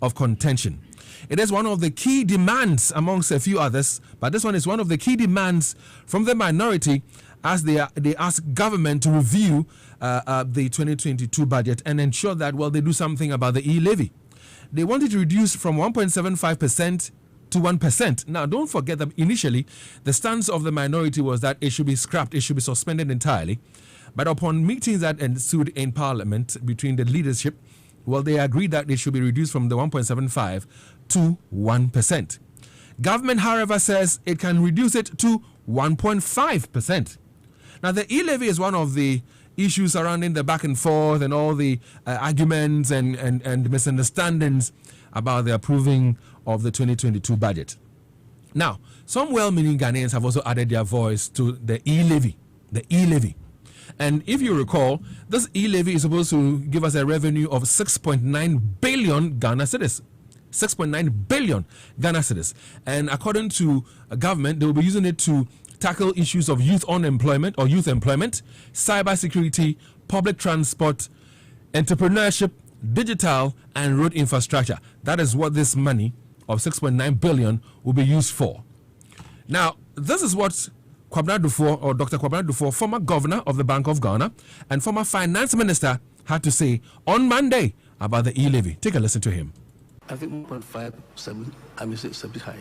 of contention. It is one of the key demands amongst a few others, but this one is one of the key demands from the minority as they ask government to review the 2022 budget and ensure that, well, they do something about the E Levy. They wanted to reduce from 1.75% to 1%. Now, don't forget that initially the stance of the minority was that it should be scrapped, it should be suspended entirely. But upon meetings that ensued in Parliament between the leadership, well, they agreed that it should be reduced from the 1.75 to 1%. Government, however, says it can reduce it to 1.5%. Now, the E Levy is one of the issues surrounding the back and forth and all the arguments and misunderstandings about the approving of the 2022 budget. Now, some well-meaning Ghanaians have also added their voice to the E Levy. The E Levy. And if you recall, this E Levy is supposed to give us a revenue of 6.9 billion Ghana cedis. 6.9 billion Ghana cedis. And according to government, they will be using it to tackle issues of youth unemployment or youth employment, cybersecurity, public transport, entrepreneurship, digital, and road infrastructure. That is what this money of 6.9 billion will be used for. Now, this is what Kwabena Duffuor, or Dr. Kwabena Duffuor, former governor of the Bank of Ghana and former finance minister, had to say on Monday about the E Levy. Take a listen to him. I think 1.57, I mean, it's a bit high.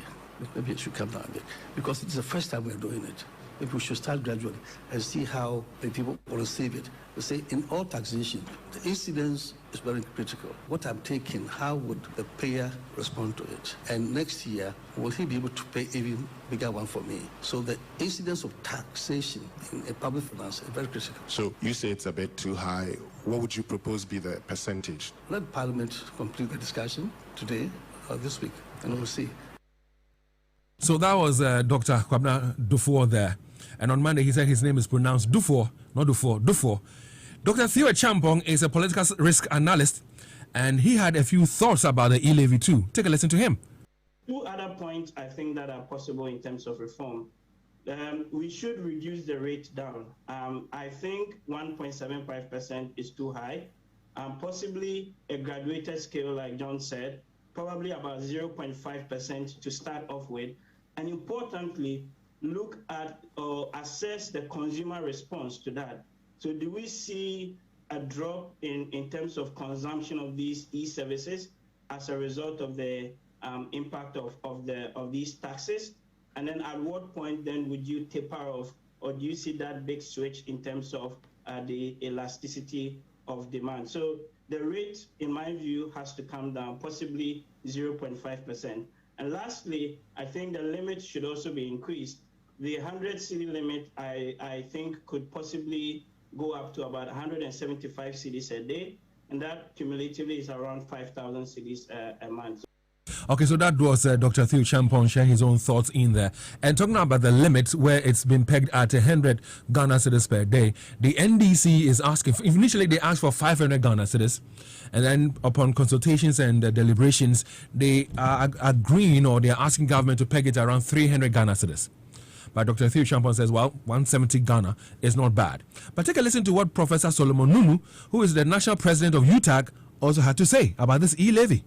Maybe it should come down a bit because it's the first time we're doing it. Maybe we should start gradually and see how the people will receive it. We say in all taxation, the incidence is very critical. What I'm taking, how would the payer respond to it? And next year, will he be able to pay even bigger one for me? So the incidence of taxation in a public finance is very critical. So you say it's a bit too high. What would you propose be the percentage? Let Parliament complete the discussion today or this week, and we'll see. So that was Dr. Kwabena Duffuor there. And on Monday, he said his name is pronounced Duffuor, not Duffuor, Duffuor. Dr. Theo Champong is a political risk analyst, and he had a few thoughts about the E Levy too. Take a listen to him. Two other points I think that are possible in terms of reform. We should reduce the rate down. I think 1.75% is too high. Possibly a graduated scale, like John said, probably about 0.5% to start off with. And importantly, look at or assess the consumer response to that. So do we see a drop in terms of consumption of these e-services as a result of the impact of these taxes? And then at what point then would you taper off, or do you see that big switch in terms of the elasticity of demand? So the rate, in my view, has to come down, possibly 0.5%. And lastly, I think the limit should also be increased. The 100 cedi limit, I think, could possibly go up to about 175 cedis a day, and that cumulatively is around 5,000 cedis a month. Okay, so that was Dr. Theo Champong sharing his own thoughts in there. And talking about the limit where it's been pegged at 100 Ghana cedis per day, the NDC is asking, initially they asked for 500 Ghana cedis, and then upon consultations and deliberations, they are agreeing, or they are asking government to peg it around 300 Ghana cedis. But Dr. Theo Champong says, well, 170 Ghana is not bad. But take a listen to what Professor Solomon Nunu, who is the national president of UTAG, also had to say about this E-Levy.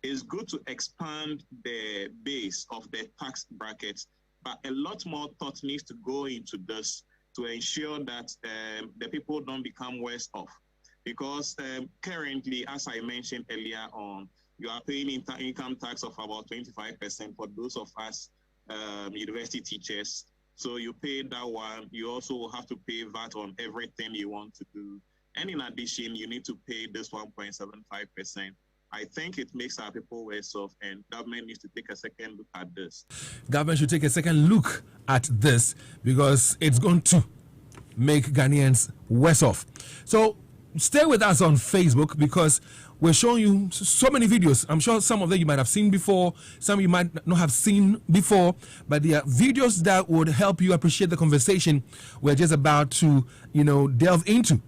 It's good to expand the base of the tax brackets, but a lot more thought needs to go into this to ensure that the people don't become worse off. Because currently, as I mentioned earlier on, you are paying income tax of about 25% for those of us university teachers. So you pay that one. You also have to pay VAT on everything you want to do. And in addition, you need to pay this 1.75%. I think it makes our people worse off, and government needs to take a second look at this. Government should take a second look at this because it's going to make Ghanaians worse off. So stay with us on Facebook because we're showing you so many videos. I'm sure some of them you might have seen before, some you might not have seen before, but they are videos that would help you appreciate the conversation we're just about to, delve into.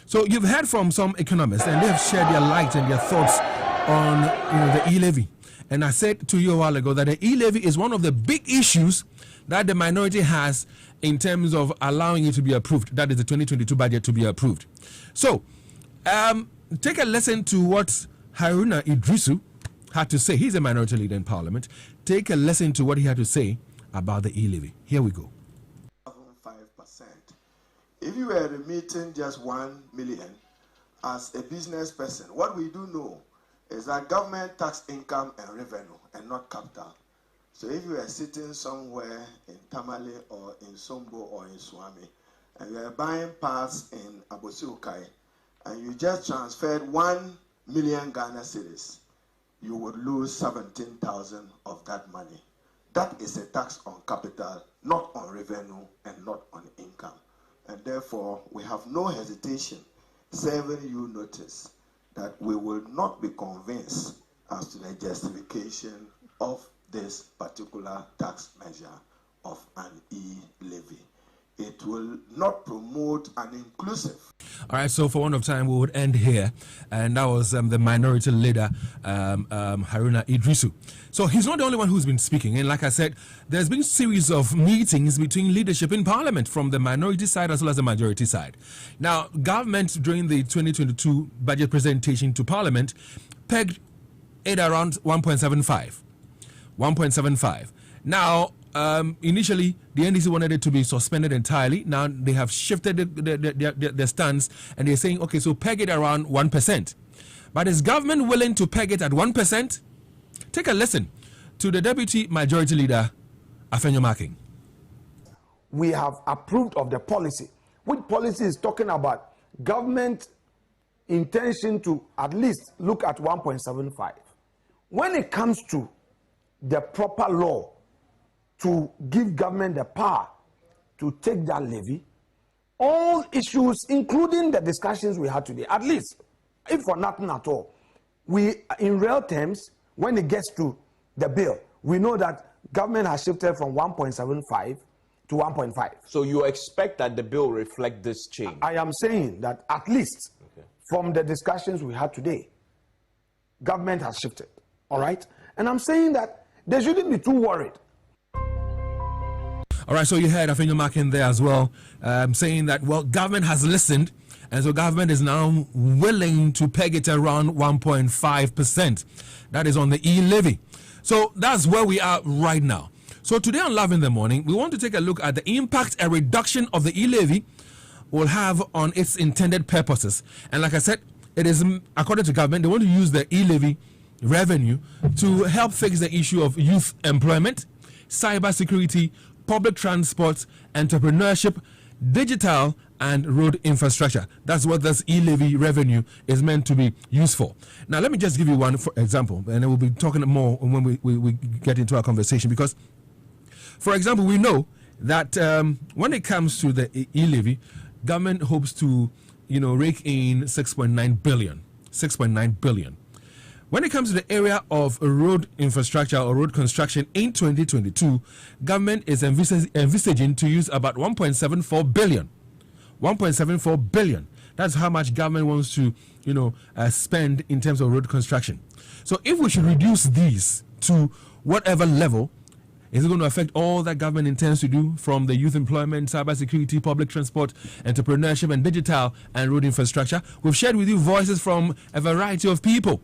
So you've heard from some economists, and they have shared their light and their thoughts on the E-Levy. And I said to you a while ago that the E-Levy is one of the big issues that the minority has in terms of allowing it to be approved. That is the 2022 budget to be approved. So take a listen to what Haruna Idrisu, had to say. He's a minority leader in Parliament. Take a listen to what he had to say about the E Levy. Here we go. 5%. If you were remitting just 1 million as a business person, what we do know is that government tax income and revenue and not capital. So if you are sitting somewhere in Tamale or in Sombo or in Swami and you are buying parts in Abosi-Ukai and you just transferred 1 million Ghana cedis, you would lose 17,000 of that money. That is a tax on capital, not on revenue and not on income. And therefore, we have no hesitation serving you notice that we will not be convinced as to the justification of this particular tax measure of an E-Levy. It will not promote an inclusive. All right, so for one of time, we would end here. And that was the minority leader, Haruna Idrisu. So he's not the only one who's been speaking. And like I said, there's been a series of meetings between leadership in Parliament from the minority side as well as the majority side. Now, government during the 2022 budget presentation to Parliament pegged it around 1.75. 1.75. Now, initially, the NDC wanted it to be suspended entirely. Now they have shifted their stance and they're saying, okay, so peg it around 1%. But is government willing to peg it at 1%? Take a listen to the Deputy Majority Leader, Afenyo Marking. We have approved of the policy, which policy is talking about government intention to at least look at 1.75. When it comes to the proper law to give government the power to take that levy, all issues, including the discussions we had today, at least, if for nothing at all, we, in real terms, when it gets to the bill, we know that government has shifted from 1.75 to 1.5. So you expect that the bill reflect this change? I am saying that at least from the discussions we had today, government has shifted, all right? And I'm saying that they shouldn't be too worried. All right, so you heard Afenyo Marking there as well, saying that, well, government has listened, and so government is now willing to peg it around 1.5%. That is on the E-Levy. So that's where we are right now. So today on Love in the Morning, we want to take a look at the impact a reduction of the E-Levy will have on its intended purposes. And like I said, it is, according to government, they want to use the E-Levy revenue to help fix the issue of youth employment, cybersecurity, public transport, entrepreneurship, digital, and road infrastructure. That's what this E-Levy revenue is meant to be used for. Now, let me just give you one for example, and then we'll be talking more when we get into our conversation. Because, for example, we know that when it comes to the E-Levy, government hopes to, rake in 6.9 billion. 6.9 billion. When it comes to the area of road infrastructure or road construction in 2022, government is envisaging to use about 1.74 billion. 1.74 billion. That's how much government wants to, spend in terms of road construction. So if we should reduce these to whatever level, is it going to affect all that government intends to do, from the youth employment, cybersecurity, public transport, entrepreneurship, and digital and road infrastructure? We've shared with you voices from a variety of people.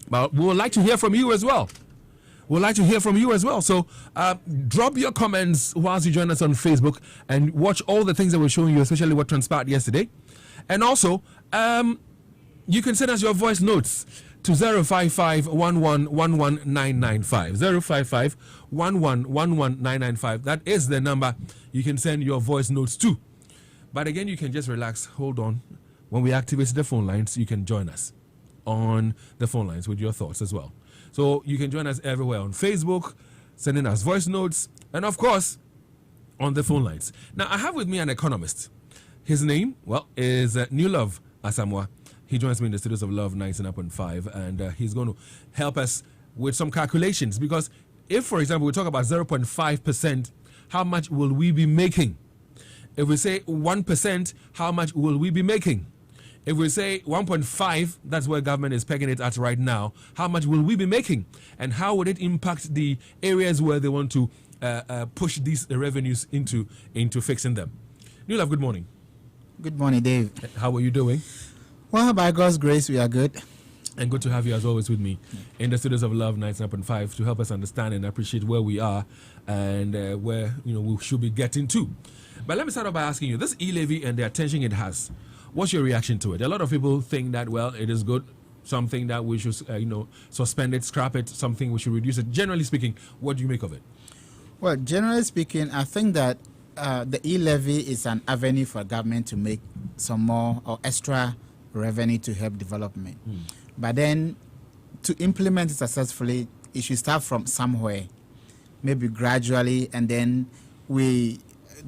But we would like to hear from you as well. So drop your comments whilst you join us on Facebook and watch all the things that we're showing you, especially what transpired yesterday. And also, you can send us your voice notes to 055-11-11995. 055-11-11995. That is the number you can send your voice notes to. But again, you can just relax. Hold on. When we activate the phone lines, you can join us on the phone lines with your thoughts as well. So you can join us everywhere on Facebook, sending us voice notes, and of course, on the phone lines. Now, I have with me an economist. His name, is New Love Asamoah. He joins me in the studios of Love 99.5, and he's going to help us with some calculations. Because if, for example, we talk about 0.5%, how much will we be making? If we say 1%, how much will we be making? If we say 1.5, that's where government is pegging it at right now, how much will we be making? And how would it impact the areas where they want to push these revenues into fixing them? New Love, good morning. Good morning, Dave. How are you doing? Well, by God's grace, we are good. And good to have you as always with me in the studios of Love 99.5 to help us understand and appreciate where we are and where we should be getting to. But let me start off by asking you, this E Levy and the attention it has, what's your reaction to it? A lot of people think that, well, it is good, something that we should suspend it, scrap it, something we should reduce it. Generally speaking, what do you make of it? Well, generally speaking, I think that the E Levy is an avenue for government to make some more or extra revenue to help development. But then, to implement it successfully, it should start from somewhere, maybe gradually, and then we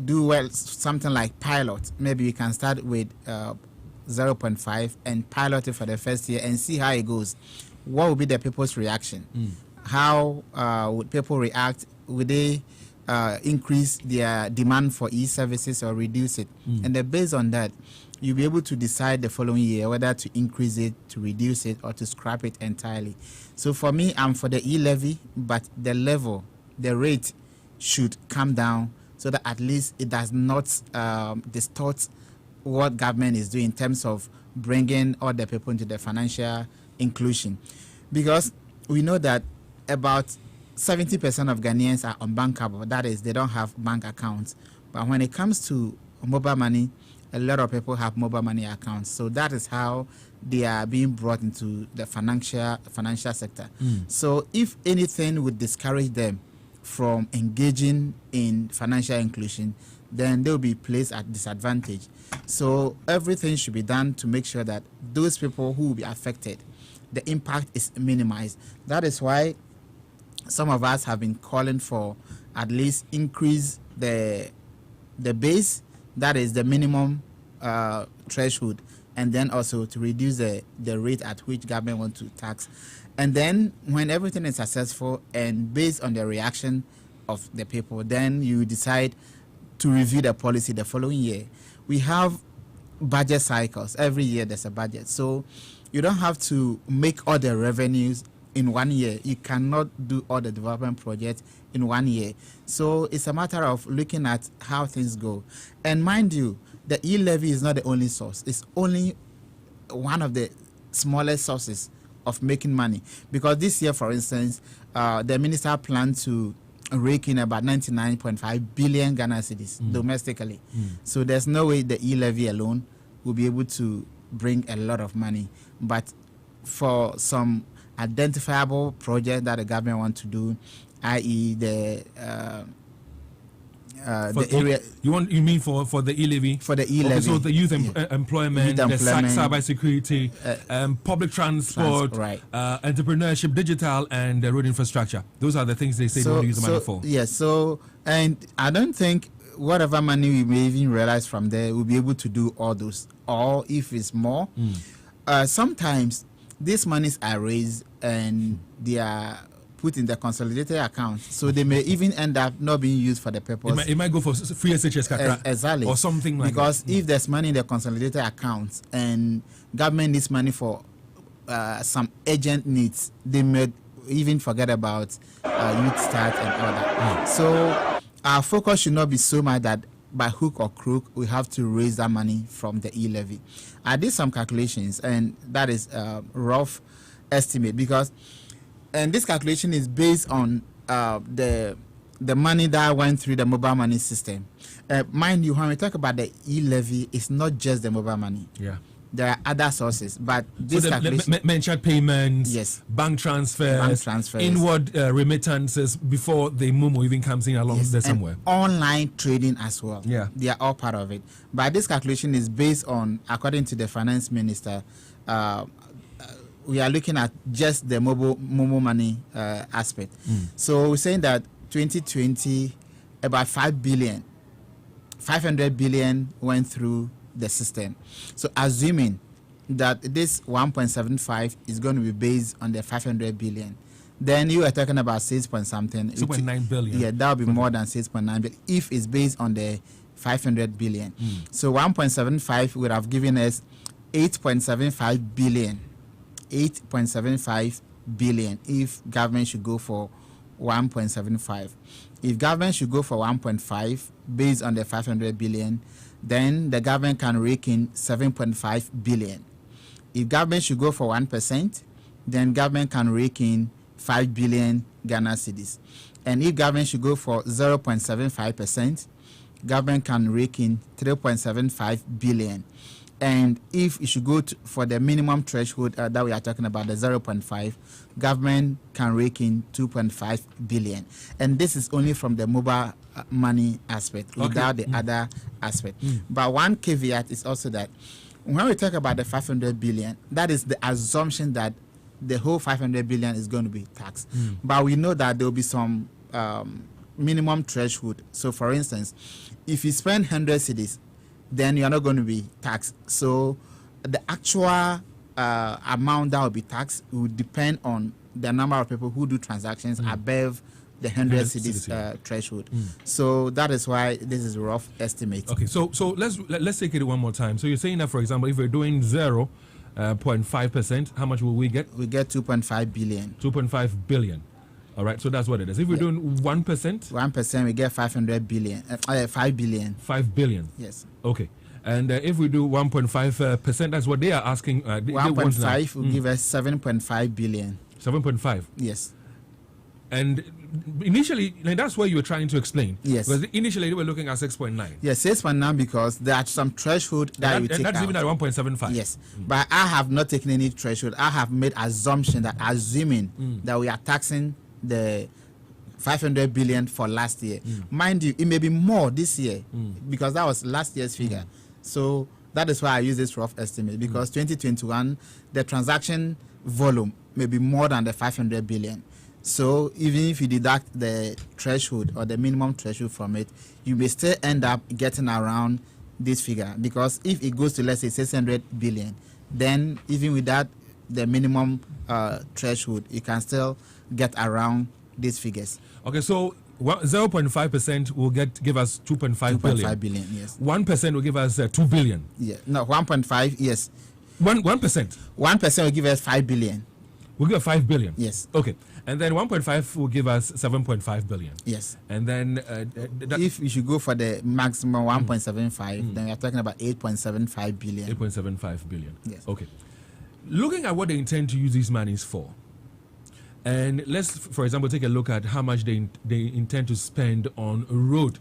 do something like pilot. Maybe we can start with 0.5 and pilot it for the first year and see how it goes. What will be the people's reaction? How would people react? Would they increase their demand for e-services or reduce it? And then based on that, you'll be able to decide the following year whether to increase it, to reduce it, or to scrap it entirely. So for me, I'm for the E-Levy, but the level, the rate should come down so that at least it does not distort what government is doing in terms of bringing all the people into the financial inclusion. Because we know that about 70% of Ghanaians are unbankable. That is, they don't have bank accounts. But when it comes to mobile money, a lot of people have mobile money accounts. So that is how they are being brought into the financial sector. So if anything would discourage them from engaging in financial inclusion, then they'll be placed at disadvantage. So everything should be done to make sure that those people who will be affected, the impact is minimized. That is why some of us have been calling for at least increase the base, that is the minimum threshold, and then also to reduce the rate at which government wants to tax. And then when everything is successful and based on the reaction of the people, then you decide to review the policy the following year. We have budget cycles. Every year there's a budget. So you don't have to make all the revenues in 1 year. You cannot do all the development projects in 1 year. So it's a matter of looking at how things go. And mind you, the E-Levy is not the only source. It's only one of the smallest sources of making money. Because this year, for instance, the minister planned to rake in about 99.5 billion Ghana cedis domestically. So there's no way the E-Levy alone will be able to bring a lot of money. But for some identifiable project that the government wants to do, i.e. the area. You mean for the E-Levy? For the E-Levy. Okay, so the youth employment, the cyber security, public transport, entrepreneurship, digital, and the road infrastructure. Those are the things they say they want to use the money for. Yes. So, and I don't think whatever money we may even realize from there, we'll be able to do all those. Or if it's more, sometimes these monies are raised and they are put in the consolidated account, so they may even end up not being used for the purpose. It might go for free SHS exactly, or something like because that. If there's money in the consolidated accounts and government needs money for some urgent needs, they may even forget about youth start and all that. So our focus should not be so much that by hook or crook we have to raise that money from the E-Levy. I did some calculations, and that is a rough estimate, because and this calculation is based on the money that went through the mobile money system. Mind you, when we talk about the E-Levy, it's not just the mobile money. Yeah. There are other sources, but this so calculation... mentioned payments, yes, bank transfers, inward remittances before the MOMO even comes in along there somewhere. Online trading as well. Yeah. They are all part of it. But this calculation is based on, according to the finance minister, we are looking at just the MOMO money aspect. So we're saying that 2020, about 500 billion went through the system. So assuming that this 1.75 is going to be based on the 500 billion, then you are talking about 6.9 billion. Yeah, that will be more than 6.9 billion if it's based on the 500 billion. So 1.75 would have given us 8.75 billion. 8.75 billion if government should go for 1.75. If government should go for 1.5 based on the 500 billion, then the government can rake in 7.5 billion. If government should go for 1%, then government can rake in 5 billion Ghana cedis. And if government should go for 0.75%, government can rake in 3.75 billion. And if you should go for the minimum threshold that we are talking about, the 0.5, government can rake in 2.5 billion. And this is only from the mobile money aspect, without the other aspect. But one caveat is also that when we talk about the 500 billion, that is the assumption that the whole 500 billion is going to be taxed. But we know that there will be some minimum threshold. So, for instance, if you spend 100 cedis, then you are not going to be taxed. So the actual amount that will be taxed will depend on the number of people who do transactions above the 100 cedis threshold. So that is why this is a rough estimate. Okay, so let's take it one more time. So you're saying that, for example, if we're doing 0.5%, how much will we get? We get 2.5 billion. 2.5 billion. All right, so that's what it is. If we're doing 1%? 1%, we get 500 billion. 5 billion. 5 billion. Yes. Okay. And if we do 1.5%, that's what they are asking. 1.5 will give us 7.5 billion. 7.5? Yes. And initially, like, that's what you were trying to explain. Yes. Because initially, they were looking at 6.9. Yes, 6.9 because there are some threshold that you take that's out. even at 1.75. Yes. But I have not taken any threshold. I have made assumption that assuming that we are taxing the 500 billion for last year. Mind you, it may be more this year because that was last year's figure. So that is why I use this rough estimate, because 2021, the transaction volume may be more than the 500 billion. So even if you deduct the threshold or the minimum threshold from it, you may still end up getting around this figure, because if it goes to, let's say, 600 billion, then even without the minimum threshold, you can still get around these figures. Okay, so 0.5% will give us 2.5 billion. 2.5 billion, yes. 1% will give us 2 billion. Yeah, no, 1.5, yes. 1%? 1% will give us 5 billion. We'll give 5 billion? Yes. Okay. And then 1.5 will give us 7.5 billion. Yes. And then if you should go for the maximum 1.75, then we are talking about 8.75 billion. 8.75 billion. Yes. Okay. Looking at what they intend to use these monies for, and let's, for example, take a look at how much they intend to spend on road,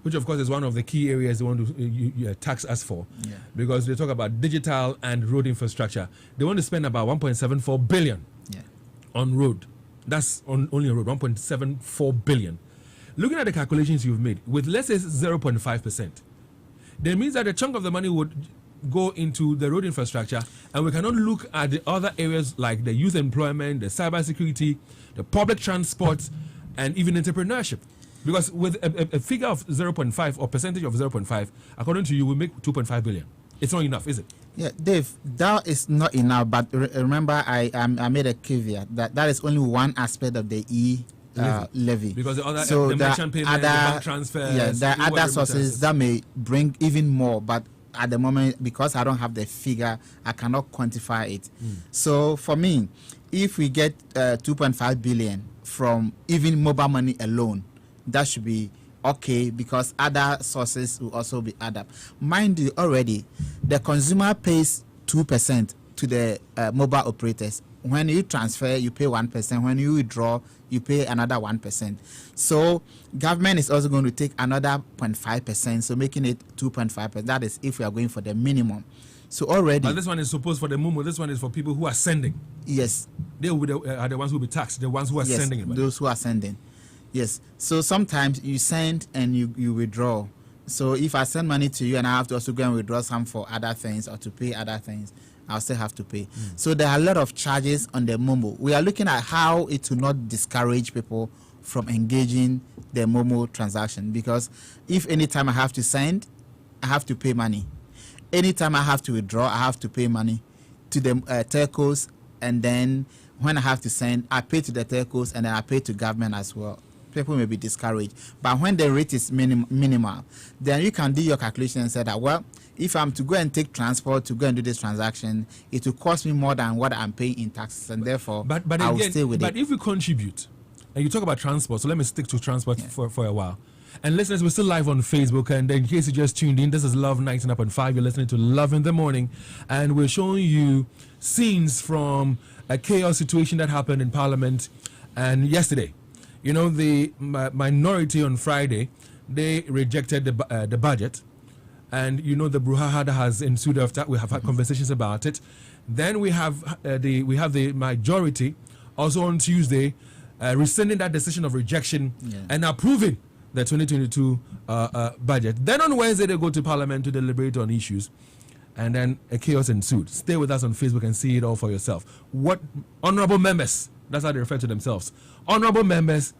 which of course is one of the key areas they want to tax us for, because they talk about digital and road infrastructure. They want to spend about 1.74 billion on road. That's on only a road, 1.74 billion. Looking at the calculations you've made, with let's say 0.5%, that means that a chunk of the money would go into the road infrastructure, and we cannot look at the other areas like the youth employment, the cyber security, the public transport, and even entrepreneurship. Because with a figure of 0.5 or percentage of 0.5, according to you, we make 2.5 billion. It's not enough, is it? Yeah, Dave, that is not enough. But remember, I made a caveat that is only one aspect of the levy. Because the other, so the merchant payment, the bank transfers, there are other sources that may bring even more. But at the moment, because I don't have the figure, I cannot quantify it. So for me, if we get 2.5 billion from even mobile money alone, that should be okay, because other sources will also be added up. Mind you, already the consumer pays 2% to the mobile operators. When you transfer, you pay 1%. When you withdraw, you pay another 1%. So government is also going to take another 0.5%, so making it 2.5%. That is if we are going for the minimum. So already. But this one is supposed for the MUMU. This one is for people who are sending. Yes. They will be are the ones who will be taxed. The ones who are sending. Those who are sending. Yes. So sometimes you send and you withdraw. So if I send money to you and I have to also go and withdraw some for other things or to pay other things, I'll still have to pay. So there are a lot of charges on the Momo. We are looking at how it will not discourage people from engaging the Momo transaction, because if anytime I have to send, I have to pay money. Anytime I have to withdraw, I have to pay money to the telcos, and then when I have to send, I pay to the telcos and then I pay to government as well. People may be discouraged. But when the rate is minimal, then you can do your calculation and say that, well, if I'm to go and take transport to go and do this transaction, it will cost me more than what I'm paying in taxes, and therefore I will stay with it. But if we contribute, and you talk about transport, so let me stick to transport for a while. And listeners, we're still live on Facebook, and in case you just tuned in, this is Love 99.5. You're listening to Love in the Morning, and we're showing you scenes from a chaos situation that happened in Parliament and yesterday. You know, the minority on Friday, they rejected the budget. And, you know, the brouhaha that has ensued after. We have had conversations about it. Then we have the majority also on Tuesday rescinding that decision of rejection and approving the 2022 budget. Then on Wednesday, they go to Parliament to deliberate on issues. And then a chaos ensued. Stay with us on Facebook and see it all for yourself. What honorable members, that's how they refer to themselves. Honorable members,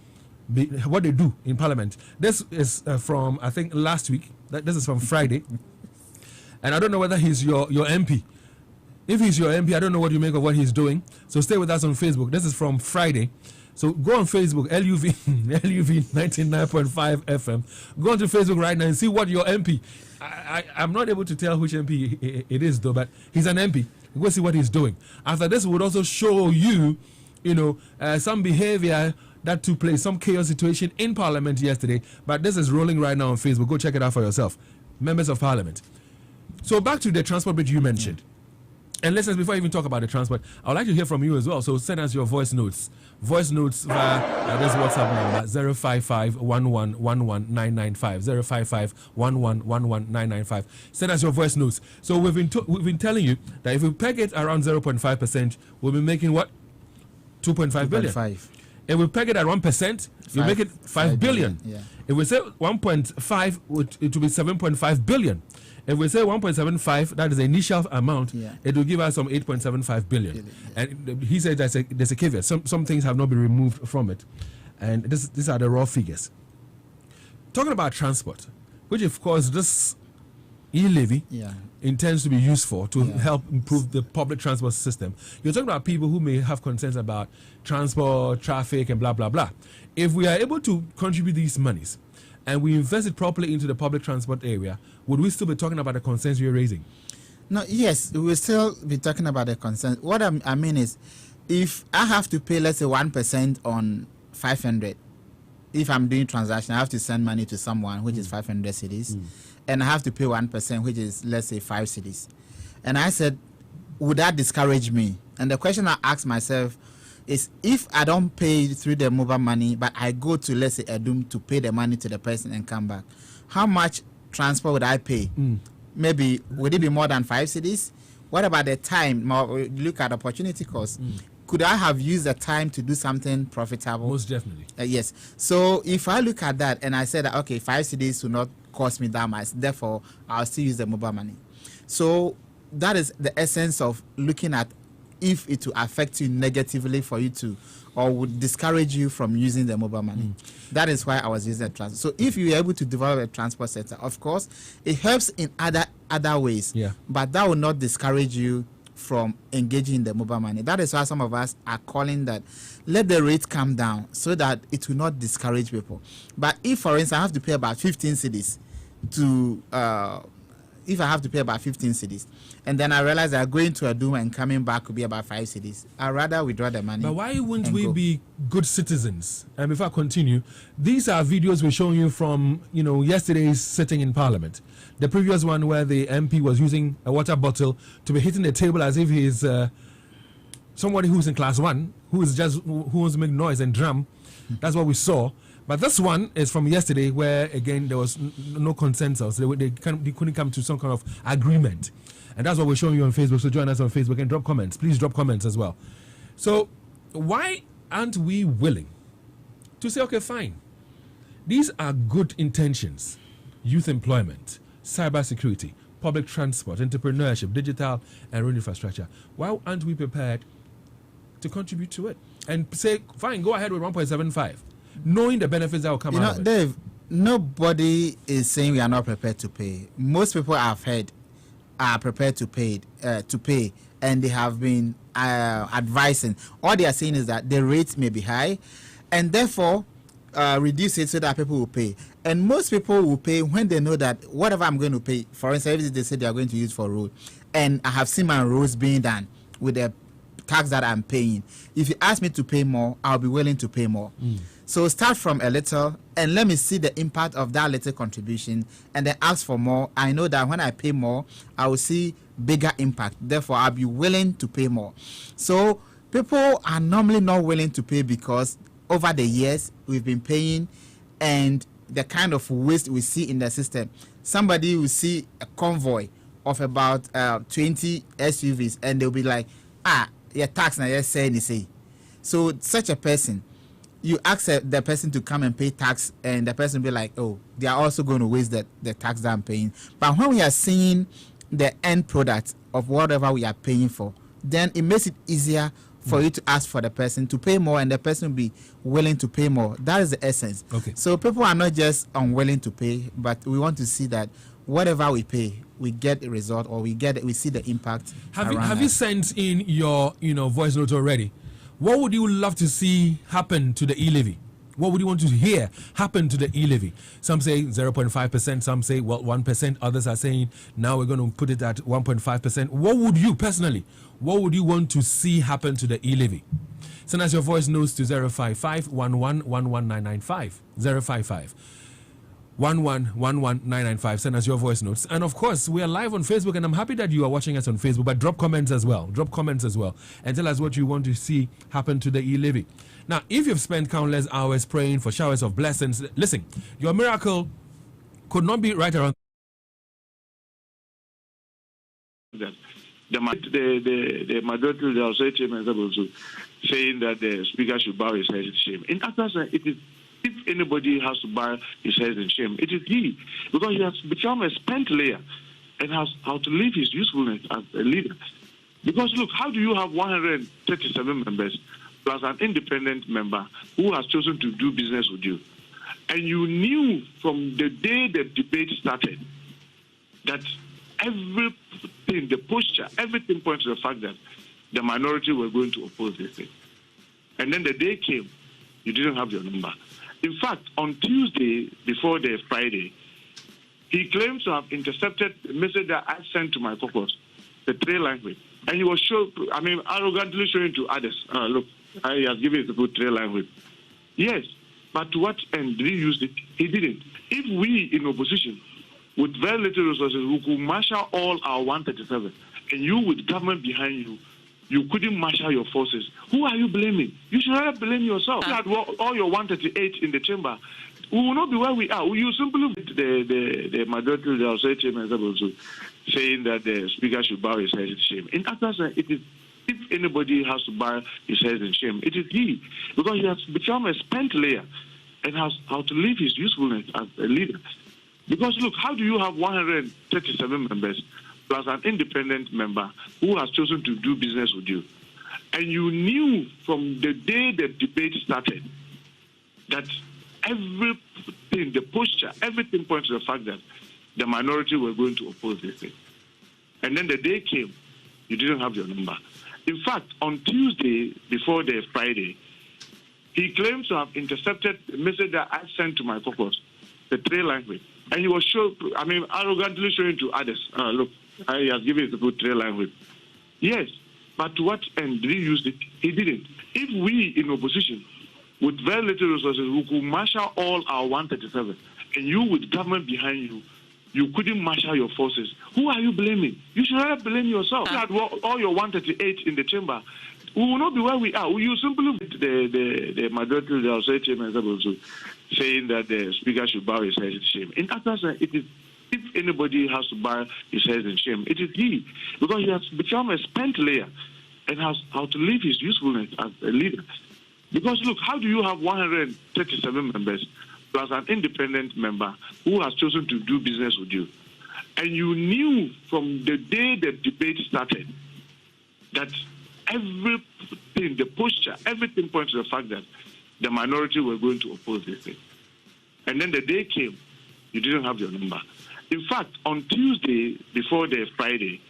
what they do in Parliament. This is from, I think, last week. This is from Friday. And I don't know whether he's your MP. If he's your MP, I don't know what you make of what he's doing. So stay with us on Facebook. This is from Friday. So go on Facebook, LUV 99.5 FM. Go onto Facebook right now and see what your MP. I'm not able to tell which MP it is, though, but he's an MP. Go see what he's doing. After this, we would also show you, some behavior that took place, some chaos situation in Parliament yesterday. But this is rolling right now on Facebook. Go check it out for yourself. Members of Parliament. So back to the transport bit you mentioned. And listeners, before I even talk about the transport, I would like to hear from you as well. So send us your voice notes. Voice notes via this WhatsApp number, 055-1111-995. 055-1111-995. Send us your voice notes. So we've been telling you that if we peg it around 0.5%, we'll be making what? 2.5 billion. If we peg it at 1%, you make it 5 billion. Yeah. If we say 1.5, it will be 7.5 billion. If we say 1.75, that is the initial amount, it will give us some 8.75 billion. And he said there's a caveat. Some things have not been removed from it. And these are the raw figures. Talking about transport, which of course this E Levy intends to be used for to help improve the public transport system. You're talking about people who may have concerns about transport, traffic, and blah, blah, blah. If we are able to contribute these monies and we invest it properly into the public transport area, would we still be talking about the concerns you're raising? No, yes, we will still be talking about the concerns. What I mean is, if I have to pay, let's say, 1% on 500, if I'm doing transaction, I have to send money to someone, which is 500 cedis, and I have to pay 1%, which is, let's say, 5 cedis. And I said, would that discourage me? And the question I ask myself is, if I don't pay through the mobile money, but I go to, let's say, Edum to pay the money to the person and come back, how much transport would I pay? Maybe, would it be more than 5 cedis? What about the time? Look at opportunity cost. Could I have used the time to do something profitable? Most definitely. Yes. So if I look at that and I said, that, okay, 5 cedis will not cost me that much, therefore I'll still use the mobile money. So that is the essence of looking at if it will affect you negatively for you to, or would discourage you from using the mobile money. That is why I was using the transport. So if you're able to develop a transport sector, of course, it helps in other ways. But that will not discourage you from engaging in the mobile money. That is why some of us are calling that let the rate come down so that it will not discourage people. But if, for instance, I have to pay about 15 cedis to if I have to pay about 15 cedis, and then I realize that going to a Doom and coming back will be about 5 cedis, I'd rather withdraw the money. But why wouldn't we be good citizens? And before I continue, these are videos we're showing you from, yesterday's sitting in Parliament. The previous one where the MP was using a water bottle to be hitting the table as if he's somebody who's in class 1, who wants to make noise and drum. That's what we saw. But this one is from yesterday where, again, there was no consensus. They couldn't come to some kind of agreement. And that's what we're showing you on Facebook. So join us on Facebook and drop comments. Please drop comments as well. So why aren't we willing to say, okay, fine, these are good intentions: youth employment, cybersecurity, public transport, entrepreneurship, digital and road infrastructure. Why aren't we prepared to contribute to it and say, fine, go ahead with 1.75, knowing the benefits that will come out of it? Dave, nobody is saying we are not prepared to pay. Most people I've heard are prepared to pay, and they have been advising. All they are saying is that the rates may be high, and therefore reduce it so that people will pay. And most people will pay when they know that whatever I'm going to pay, for instance, if they say they are going to use for road, and I have seen my roads being done with the tax that I'm paying. If you ask me to pay more, I'll be willing to pay more. So start from a little and let me see the impact of that little contribution, and then ask for more. I know that when I pay more, I will see bigger impact. Therefore, I'll be willing to pay more. So people are normally not willing to pay because over the years we've been paying, and the kind of waste we see in the system. Somebody will see a convoy of about 20 SUVs and they'll be like, your tax now, you're saying you say. So such a person, you ask the person to come and pay tax, and the person will be like, oh, they are also going to waste the tax that I'm paying. But when we are seeing the end product of whatever we are paying for, then it makes it easier for you to ask for the person to pay more, and the person will be willing to pay more. That is the essence. Okay. So people are not just unwilling to pay, but we want to see that whatever we pay, we get a result, or we see the impact. Have you sent in your voice note already? What would you love to see happen to the E Levy? What would you want to hear happen to the E Levy? Some say 0.5%, some say 1%, others are saying now we're going to put it at 1.5%. What would you personally, what would you want to see happen to the E Levy? Send us your voice notes to 055 1111995. 055 1111995. Send us your voice notes. And of course, we are live on Facebook, and I'm happy that you are watching us on Facebook, but drop comments as well. And tell us what you want to see happen to the E Levy. Now, if you've spent countless hours praying for showers of blessings, listen, your miracle could not be right around. The majority of the House chairman is also saying that the speaker should bow his head in shame. In essence, it is, if anybody has to bow his head in shame, it is he, because he has become a spent layer and has how to live his usefulness as a leader. Because look, how do you have 137 members plus an independent member who has chosen to do business with you? And you knew from the day the debate started that everything, the posture, everything points to the fact that the minority were going to oppose this thing. And then the day came, you didn't have your number. In fact, on Tuesday, before the Friday, he claims to have intercepted the message that I sent to my caucus, the trail line whip. And he was arrogantly showing to others, look, he has given the good trail line whip. Yes, but to what end did he use it? He didn't. If we in opposition, with very little resources, we could marshal all our 137, and you with government behind you, you couldn't marshal your forces. Who are you blaming? You should rather blame yourself. You had all your 138 in the chamber. We will not be where we are. You simply the majority of the House chairman is also saying that the speaker should bow his head in shame. In essence, it is, if anybody has to bow his head in shame, it is he, because he has become a spent layer and has how to live his usefulness as a leader. Because look, how do you have 137 members plus an independent member who has chosen to do business with you? And you knew from the day the debate started that everything, the posture, everything points to the fact that the minority were going to oppose this thing. And then the day came, you didn't have your number. In fact, on Tuesday, before the Friday, he claims to have intercepted the message that I sent to my caucus, the trail line whip. And he was arrogantly showing to others, look, he has given the good trail line whip. Yes, but to what end did he use it? He didn't. If we in opposition, with very little resources, we could marshal all our 137, and you with government behind you, you couldn't marshal your forces. Who are you blaming? You should rather blame yourself. You had all your 138 in the chamber. We will not be where we are. You simply the majority of the House chairman is also saying that the speaker should bow his head in shame. In essence, it is, if anybody has to bow his head in shame, it is he, because he has become a spent layer and has how to live his usefulness as a leader. Because look, how do you have 137 members plus an independent member who has chosen to do business with you? And you knew from the day the debate started that everything, the posture, everything points to the fact that the minority were going to oppose this thing. And then the day came, you didn't have your number. In fact, on Tuesday, before the Friday,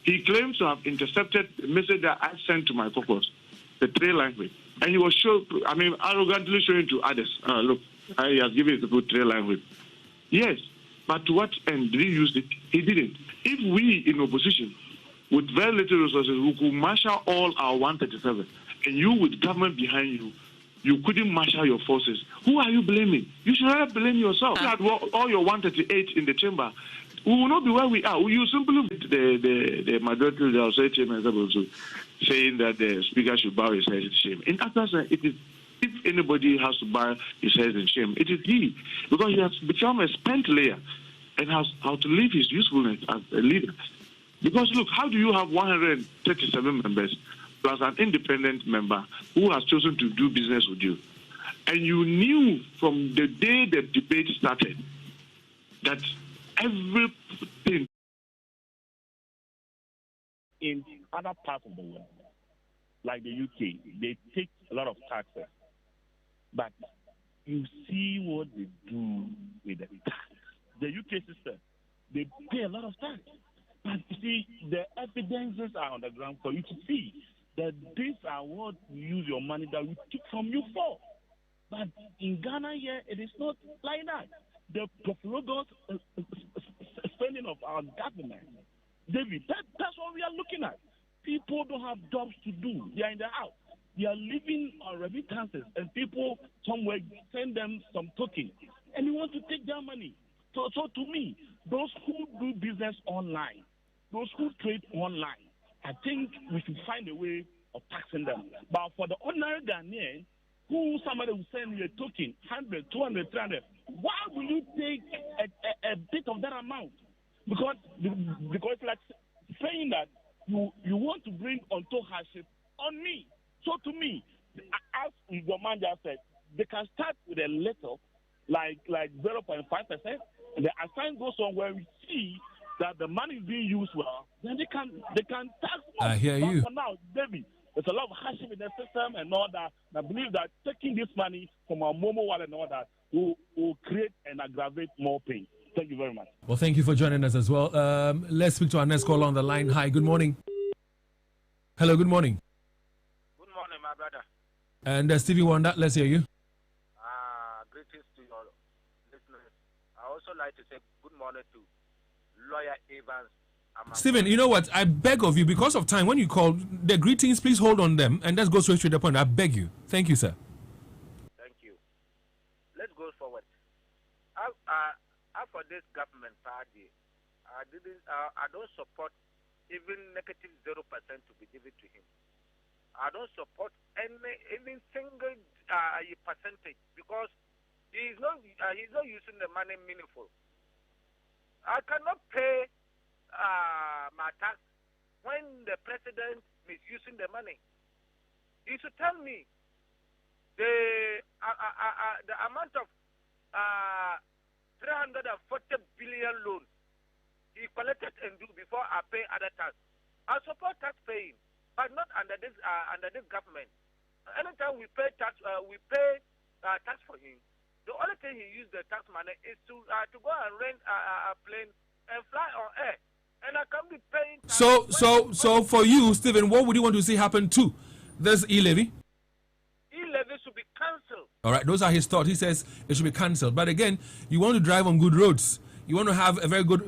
he claims to have intercepted the message that I sent to my caucus, the trail line whip. And he was arrogantly showing to others, look, he has given the good trail line whip. Yes, but to what end did he use it? He didn't. If we in opposition, with very little resources, we could marshal all our 137, and you with government behind you, you couldn't marshal your forces. Who are you blaming? You should rather blame yourself. You had all your 138 in the chamber. We will not be where we are. You simply the majority of the House chairman is also saying that the speaker should bow his head in shame. In actual sense, it is, if anybody has to bow his head in shame, it is he, because he has become a spent layer and has how to live his usefulness as a leader. Because look, how do you have 137 members plus an independent member who has chosen to do business with you? And you knew from the day the debate started that everything in other parts of the world, like the UK, they take a lot of taxes. But you see what they do with the tax. The UK system, they pay a lot of tax. But you see, the evidences are on the ground for you to see that these are what you use your money that we took from you for. But in Ghana here, it is not like that. The profligate spending of our government, David, that's what we are looking at. People don't have jobs to do. They are in the house. They are living on remittances, and people somewhere send them some token, and they want to take their money. So to me, those who do business online, those who trade online, I think we should find a way of taxing them. But for the ordinary Ghanaian, who somebody will send you a token, 100, 200, 300, why will you take a bit of that amount? Because it's like saying that you want to bring unto hardship on me. So to me, as your man just said, they can start with a little, like 0.5%, and then as time goes on, where we see that the money is being used well, then they can tax more. I hear you. For now, David, there's a lot of hardship in the system and all that. And I believe that taking this money from our Momo wallet and all that will create and aggravate more pain. Thank you very much. Well, thank you for joining us as well. Let's speak to our next caller on the line. Hi, good morning. Hello, good morning. Good morning, my brother. And Stevie Wonder, let's hear you. Greetings to your listeners. I also like to say good morning to Lawyer Evans. Stephen, you know what? I beg of you, because of time, when you call, the greetings, please hold on them and let's go straight to the point. I beg you. Thank you, sir. Thank you. Let's go forward. For this government party, I don't support even negative 0% to be given to him. I don't support any single percentage because he's not using the money meaningful. I cannot pay my tax when the president is using the money. He should tell me the amount of 340 billion loan he collected and do before I pay other tax. I support tax paying, but not under this government. Anytime we pay tax for him, the only thing he used the tax money is to go and rent a plane and fly on air. And I can be paying tax. So for you, Stephen, what would you want to see happen to this E Levy? E Levy should be cancelled. All right, those are his thoughts. He says it should be cancelled. But again, you want to drive on good roads. You want to have a very good,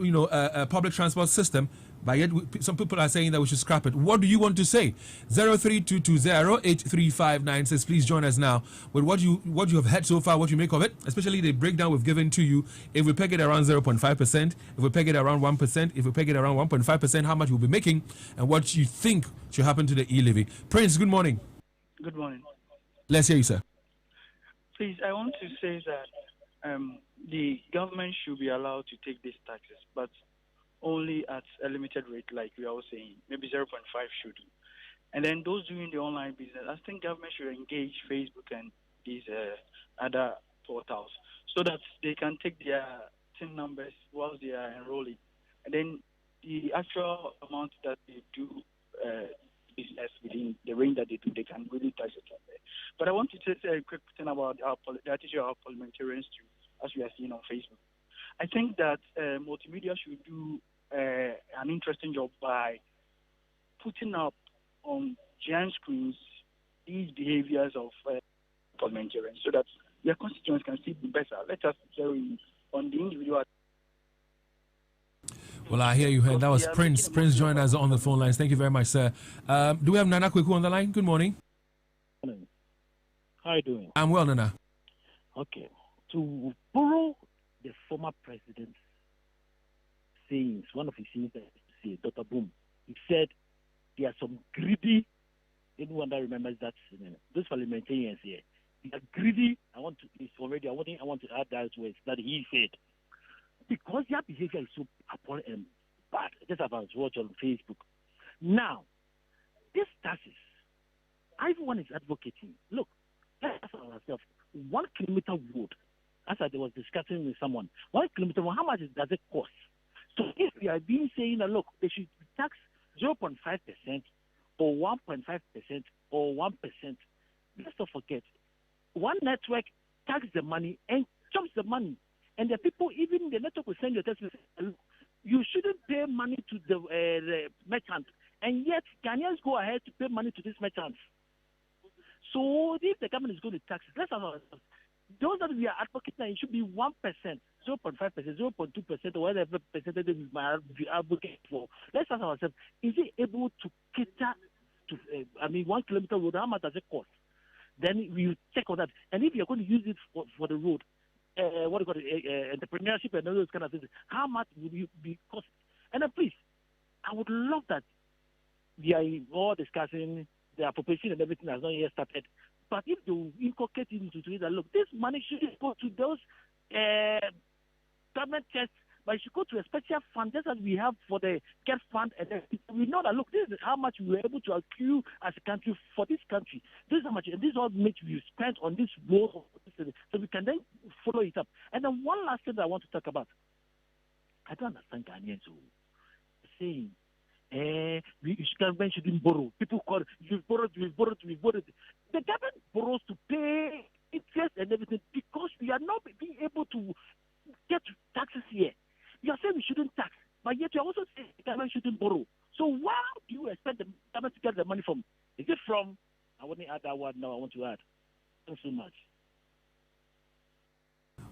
public transport system. But yet, some people are saying that we should scrap it. What do you want to say? 03220-83596. Please join us now with what you have heard so far, what you make of it, especially the breakdown we've given to you. If we peg it around 0.5%, if we peg it around 1%, if we peg it around 1.5%, how much we'll be making, and what you think should happen to the E Levy. Prince, good morning. Good morning. Let's hear you, sir. Please, I want to say that the government should be allowed to take these taxes, but only at a limited rate, like we are all saying. Maybe 0.5 should. And then those doing the online business, I think government should engage Facebook and these other portals so that they can take their TIN numbers whilst they are enrolling. And then the actual amount that they do business within the range that they do, they can really tax it on there. But I want to say a quick thing about the attitude of our parliamentarians too, as we are seeing on Facebook. I think that multimedia should do an interesting job by putting up on giant screens these behaviors of parliamentarians so that their constituents can see better. Let us carry on the individual. Well, I hear you. That was Prince. Prince joined us on the phone lines. Thank you very much, sir. Do we have Nana Kweku on the line? Good morning. How are you doing? I'm well, Nana. Okay. To borrow the former president's sayings, one of his sayings that he said, Dr. Boom, he said there are some greedy anyone that remembers that, those parliamentarians here, they are greedy. I want to add that words that he said. Because their behavior is so abhorrent and bad. Just as I was watching on Facebook. Now, these taxes, everyone is advocating. Look, let's ask ourselves, 1 kilometer road, as I was discussing with someone, 1 kilometer road, how much does it cost? So if we are being saying that, look, they should tax 0.5% or 1.5% or 1%, let's not forget, one network tax the money and chops the money. And the people, even the network will send you a text message, you shouldn't pay money to the merchant. And yet, Ghanaians go ahead to pay money to these merchants. So if the government is going to tax it, let's have those that we are advocating, it should be 1%, 0.5%, 0.2%, or whatever percentage we might advocate for. Let's ask ourselves, is it able to cater to, 1 kilometer road, how much does it cost? Then we check on that. And if you're going to use it for the road, entrepreneurship and all those kind of things, how much would you be cost? And then please, I would love that we are all discussing the appropriation and everything has not yet started. But if you inculcate into it, that look, this money shouldn't go to those government chests, but it should go to a special fund, just as we have for the CARE fund. And we know that, look, this is how much we were able to accrue as a country for this country. This is how much, and this is all much we spent on this road. So we can then follow it up. And then one last thing that I want to talk about. I don't understand Ghanaians saying, government shouldn't borrow. People call, we've borrowed. The government borrows to pay interest and everything because we are not being able to get taxes here. You are saying we shouldn't tax, but yet you are also saying the government shouldn't borrow. So where do you expect the government to get the money from? Is it from? I want to add that word now. I want to add. Thanks so much.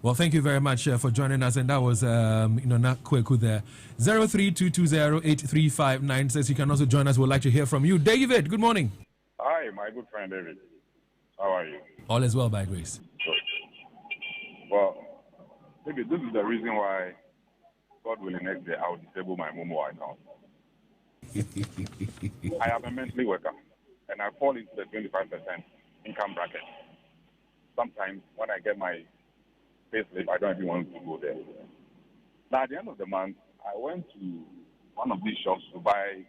Well, thank you very much for joining us, and that was not quick there. 0322083596. You can also join us. We'd like to hear from you, David. Good morning. Hi, my good friend David. How are you? All is well by grace. Well, David, this is the reason why, God willing, next day I'll disable my Momo account. I am a monthly worker, and I fall into the 25% income bracket. Sometimes when I get my payslip, I don't even want to go there. Now, at the end of the month, I went to one of these shops to buy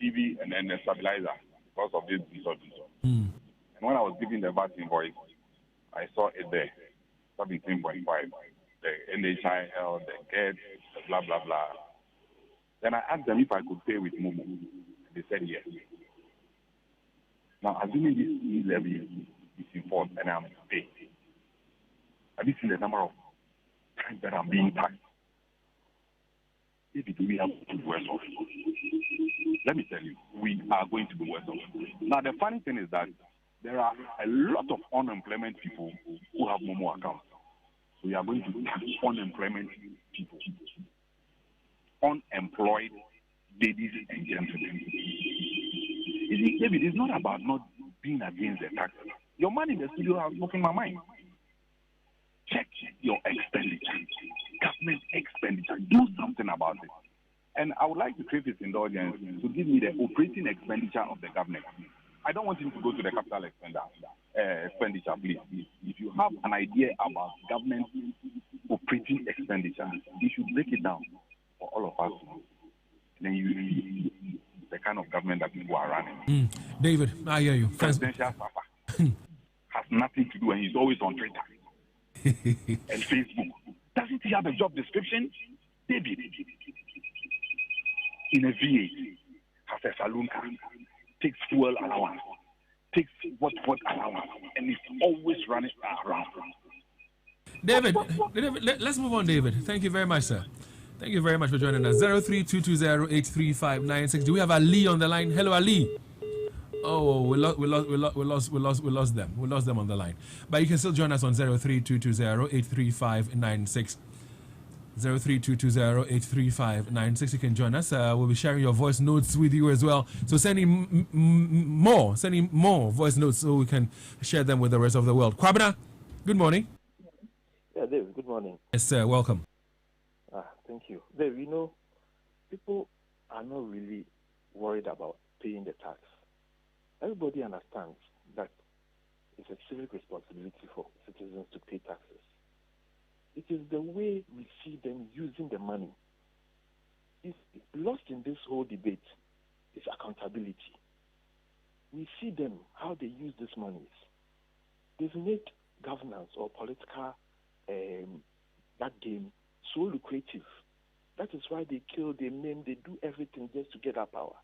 TV and then a stabilizer because of this disorder. And when I was giving the VAT invoice, I saw it there, 17.5, the NHIL, the GET, the blah, blah, blah. Then I asked them if I could pay with Momo. They said yes. Now, assuming this E Levy is enforced and I'm paid, have you seen the number of times that I'm being taxed? Maybe do we have to be worse off? Let me tell you, we are going to be worse off. Now, the funny thing is that there are a lot of unemployment people who have Momo accounts. So we are going to tax unemployment people. Unemployed ladies and gentlemen. David, it's not about not being against the tax. Your man in the studio has broken my mind. Check your expenditure, government expenditure. Do something about it. And I would like to crave his indulgence to give me the operating expenditure of the government. I don't want him to go to the capital expenditure, please. If you have an idea about government operating expenditure, you should break it down for all of us. And then you see the kind of government that people are running. David, I hear you. Presidential papa has nothing to do, and he's always on Twitter and Facebook. Doesn't he have a job description? David, in a V8, has a saloon car, takes fuel allowance, takes what allowance, and is always running around. David, let's move on, David. Thank you very much, sir. Thank you very much for joining us. 0322083596. Do we have Ali on the line? Hello, Ali. Oh, we lost them. We lost them on the line. But you can still join us on 0322083596. 0322083596. You can join us. We'll be sharing your voice notes with you as well. So send in more voice notes so we can share them with the rest of the world. Kwabena, good morning. Yeah, Dave, good morning. Yes, sir. Welcome. Thank you. Dave, people are not really worried about paying the tax. Everybody understands that it's a civic responsibility for citizens to pay taxes. It is the way we see them using the money. It's lost in this whole debate is accountability. We see them, how they use these monies. They've made governance or political that game so lucrative. That is why they kill, they maim, they do everything just to get that power.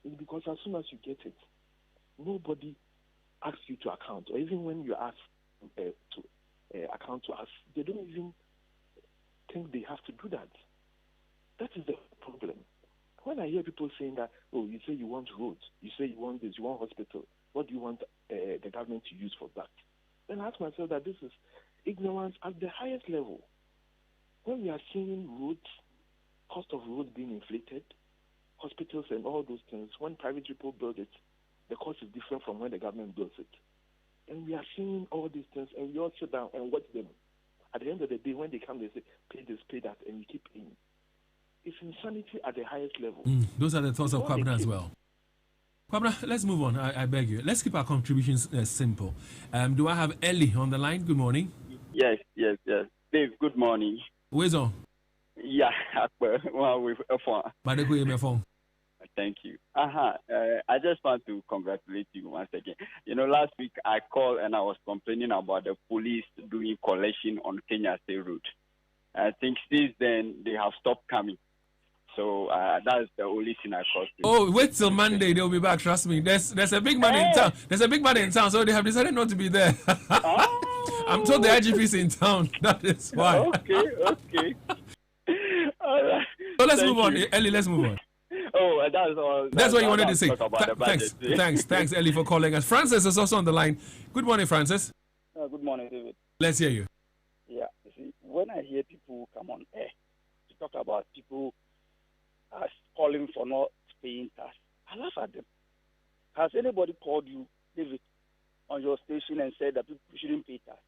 It's because as soon as you get it, nobody asks you to account. Or even when you ask to account to us, they don't even think they have to do that. That is the problem. When I hear people saying that, oh, you say you want roads, you say you want this, you want hospital, what do you want the government to use for that? Then I ask myself that this is ignorance at the highest level. When we are seeing roads, cost of roads being inflated, hospitals and all those things, when private people build it, the cost is different from when the government builds it. And we are seeing all these things, and we all sit down and watch them. At the end of the day, when they come, they say, pay this, pay that, and we keep paying. It's insanity at the highest level. Those are the thoughts of Kwabena as well. Kwabena, let's move on. I beg you. Let's keep our contributions simple. Do I have Ellie on the line? Good morning. Yes. Dave, good morning. Where's on? Yeah, well, with a phone. Thank you. I just want to congratulate you once again. Last week I called and I was complaining about the police doing collection on Kenya State Road. I think since then they have stopped coming. So that's the only thing I called. Oh, wait till Monday, they'll be back. Trust me. There's a big man in town. There's a big man in town, so they have decided not to be there. I'm told the IGP's in town. That is why. Okay. All right. So let's move on, Ellie. Let's move on. Oh, that's all. That's what you wanted to say. Thanks, Ellie, for calling us. Francis is also on the line. Good morning, Francis. Good morning, David. Let's hear you. Yeah, you see, when I hear people come on air to talk about people calling for not paying tax, I laugh at them. Has anybody called you, David, on your station and said that people shouldn't pay tax?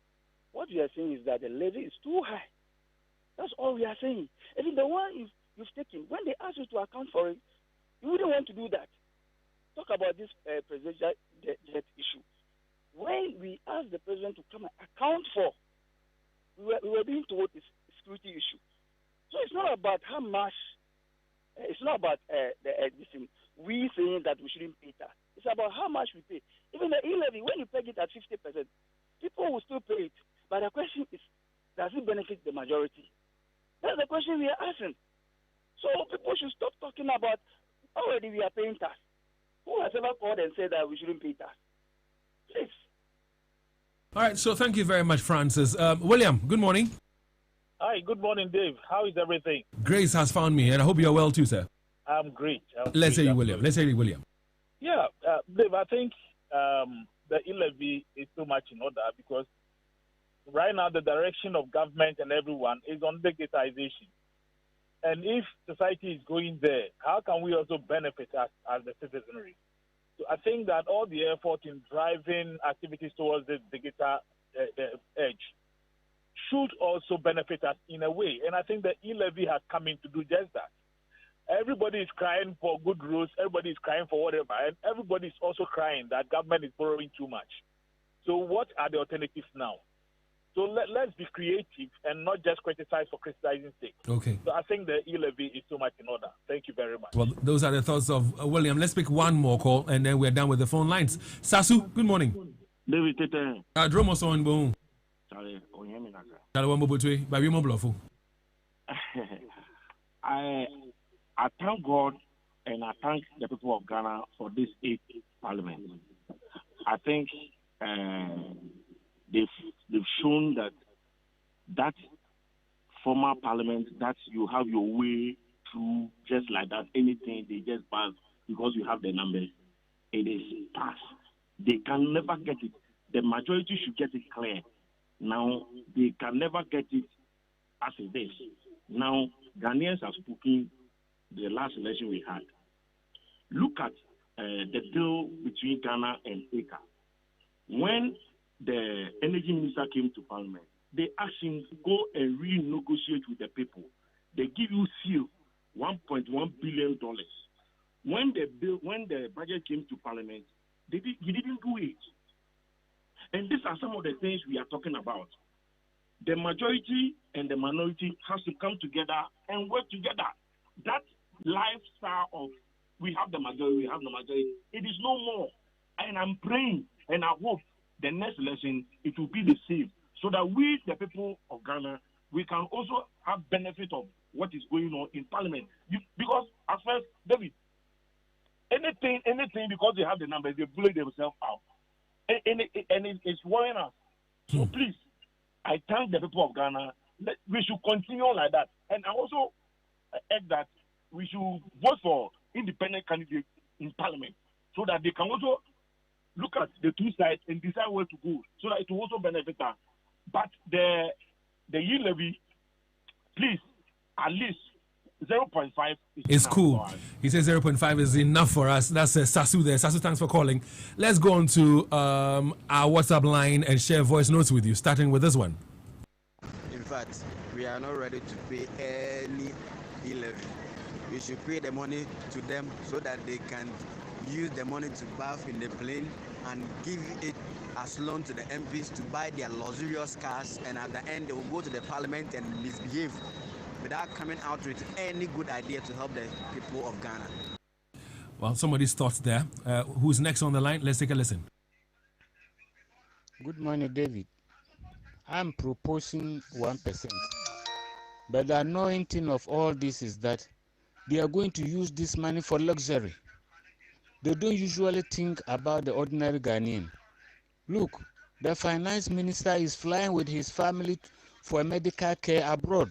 What we are saying is that the levy is too high. That's all we are saying. Even the one you've taken, when they ask you to account for it, you wouldn't want to do that. Talk about this presidential debt issue. When we asked the president to come and account for, we were being told it's a security issue. So it's not about how much, it's not about we saying that we shouldn't pay tax. It's about how much we pay. Even the E Levy, when you peg it at 50%, people will still pay it. But the question is, does it benefit the majority? That's the question we are asking. So people should stop talking about already we are paying tax. Who has ever called and said that we shouldn't pay tax? Please. All right, so thank you very much, Francis. William, good morning. Hi, good morning, Dave. How is everything? Grace has found me, and I hope you're well too, sir. I'm great. Let's hear you, William. Yeah, Dave, I think the E Levy is too much in order because right now the direction of government and everyone is on digitization. And if society is going there, how can we also benefit as the citizenry? So I think that all the effort in driving activities towards the digital edge should also benefit us in a way. And I think the E Levy has come in to do just that. Everybody is crying for good roads, everybody is crying for whatever, and everybody is also crying that government is borrowing too much. So what are the alternatives now? So let's be creative and not just criticize for criticizing's sake. Okay. So I think the E Levy is too much in order. Thank you very much. Well, those are the thoughts of William. Let's pick one more call and then we're done with the phone lines. Sasu, good morning. David Tete. Dromo so on boom. Sorry, Onyemina. I thank God and I thank the people of Ghana for this 8th parliament. I think they've shown that former parliament, that you have your way through just like that, anything they just pass because you have the numbers. It is passed. They can never get it. The majority should get it clear. Now, they can never get it as it is. Now, Ghanaians have spoken the last election we had. Look at the deal between Ghana and ECA. When the energy minister came to parliament, they asked him to go and renegotiate with the people. They give you seal $1.1 billion. when the budget came to Parliament, he didn't do it. And these are some of the things we are talking about. The majority and the minority has to come together and work together. That lifestyle of we have the majority, it is no more. And I'm praying and I hope the next election it will be the same, so that we, the people of Ghana, we can also have benefit of what is going on in Parliament. Because at first, David, anything, because they have the numbers, they bully themselves out. And it's worrying us. So please, I thank the people of Ghana. We should continue like that. And I also add that we should vote for independent candidates in Parliament, so that they can also look at the two sides and decide where to go, so that it will also benefit us. But the E Levy, please, at least 0.5 is cool. He says 0.5 is enough for us. That's Sasu there. Sasu, thanks for calling. Let's go on to our WhatsApp line and share voice notes with you, starting with this one. In fact, we are not ready to pay any E Levy. We should pay the money to them so that they can use the money to bath in the plane and give it as loan to the MPs to buy their luxurious cars, and at the end they will go to the Parliament and misbehave without coming out with any good idea to help the people of Ghana. Well, somebody's thoughts there. Who's next on the line? Let's take a listen. Good morning, David. I'm proposing 1%. But the annoying thing of all this is that they are going to use this money for luxury. They don't usually think about the ordinary Ghanaian. Look, the finance minister is flying with his family for medical care abroad.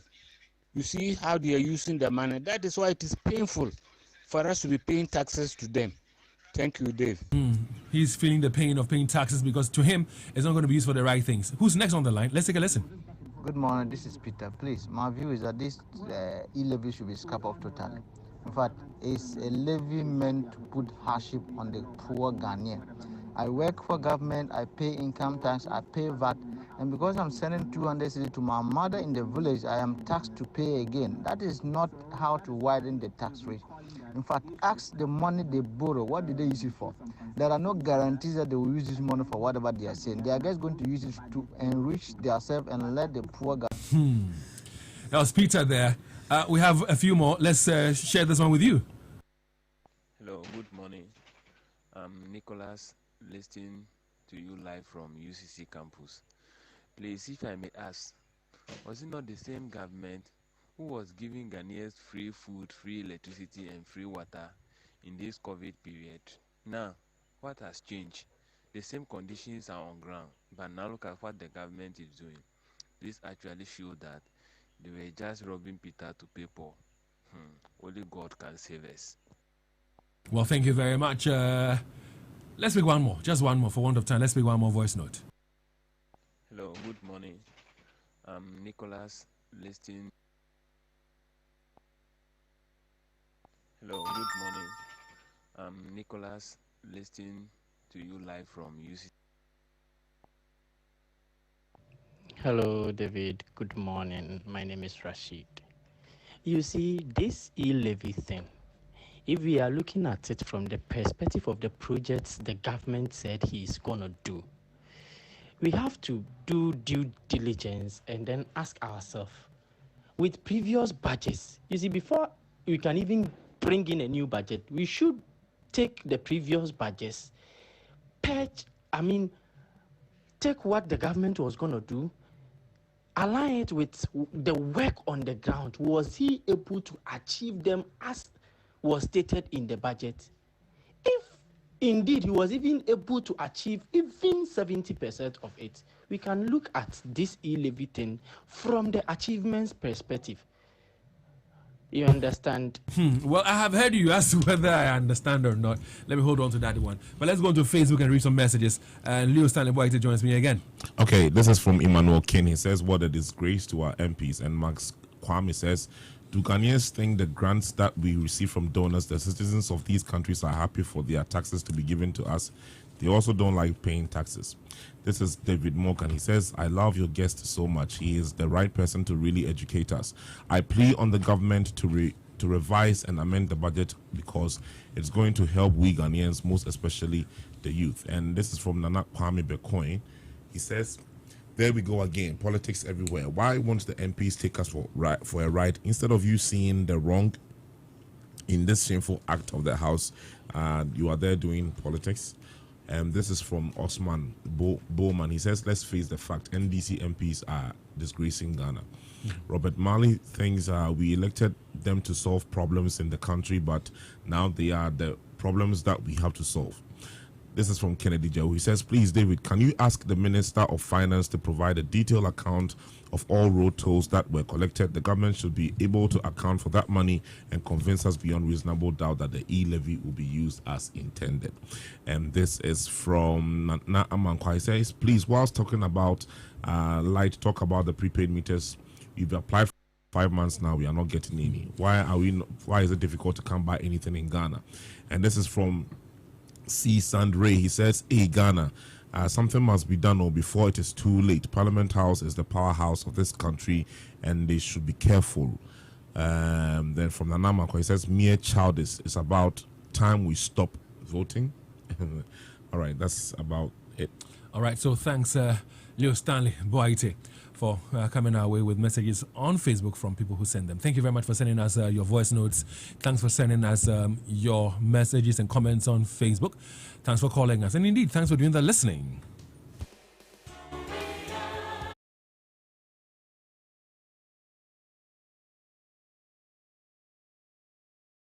You see how they are using the money. That is why it is painful for us to be paying taxes to them. Thank you, Dave. He's feeling the pain of paying taxes because to him, it's not going to be used for the right things. Who's next on the line? Let's take a listen. Good morning, this is Peter. Please, my view is that this E-levy should be scrapped off totally. In fact, it's a levy meant to put hardship on the poor Ghanaian. I work for government, I pay income tax, I pay VAT, and because I'm sending 200 cedis to my mother in the village, I am taxed to pay again. That is not how to widen the tax rate. In fact, ask the money they borrow, what did they use it for? There are no guarantees that they will use this money for whatever they are saying. They are just going to use it to enrich themselves and let the poor guy. That was Peter there. We have a few more. Let's share this one with you. Hello, good morning. I'm Nicholas, listening to you live from UCC campus. Please, if I may ask, was it not the same government who was giving Ghanaians free food, free electricity, and free water in this COVID period? Now, what has changed? The same conditions are on ground, but now look at what the government is doing. This actually shows that they were just robbing Peter to pay Paul. Only God can save us. Well, thank you very much. Let's pick one more, just one more for want of time. Let's pick one more voice note. Hello, good morning. I'm Nicholas, listening. Hello, good morning. I'm Nicholas, listening to you live from UCC. Hello, David. Good morning. My name is Rashid. You see, this E-levy thing, if we are looking at it from the perspective of the projects the government said he is going to do, we have to do due diligence and then ask ourselves, with previous budgets, you see, before we can even bring in a new budget, we should take the previous budgets, take what the government was going to do, align it with the work on the ground. Was he able to achieve them as was stated in the budget? If indeed he was even able to achieve even 70% of it, we can look at this E-levy thing from the achievements perspective. You understand? Well, I have heard you as to whether I understand or not. Let me hold on to that one. But let's go to Facebook and read some messages. And Leo Stanley Boyd joins me again. Okay, this is from Emmanuel King. He says, what a disgrace to our MPs. And Max Kwame says, do Ghanaians think the grants that we receive from donors, the citizens of these countries, are happy for their taxes to be given to us? They also don't like paying taxes. This is David Morgan. He says, I love your guest so much. He is the right person to really educate us. I plea on the government to to revise and amend the budget because it's going to help we Ghanaians, most especially the youth. And this is from Nana Kwame Bekoin. He says, there we go again, politics everywhere. Why won't the MPs take us for a ride instead of you seeing the wrong in this shameful act of the House? You are there doing politics. And this is from Osman Bowman. He says, let's face the fact, NDC MPs are disgracing Ghana. Robert Marley thinks we elected them to solve problems in the country, but now they are the problems that we have to solve. This is from Kennedy Joe. He says, please, David, can you ask the Minister of Finance to provide a detailed account of all road tolls that were collected? The government should be able to account for that money and convince us beyond reasonable doubt that the E Levy will be used as intended. And this is from Na Amankwa. He says, please, whilst talking about light, talk about the prepaid meters. You've applied for 5 months now, we are not getting any. Why is it difficult to come by anything in Ghana? And this is from C. Sandray. He says, hey, Ghana, something must be done before it is too late. Parliament House is the powerhouse of this country and they should be careful. Then from Nanamako, he says, mere childish. It's about time we stop voting. All right, that's about it. All right, so thanks, Leo Stanley Boaite, for coming our way with messages on Facebook from people who send them. Thank you very much for sending us your voice notes. Thanks for sending us your messages and comments on Facebook. Thanks for calling us. And indeed, thanks for doing the listening.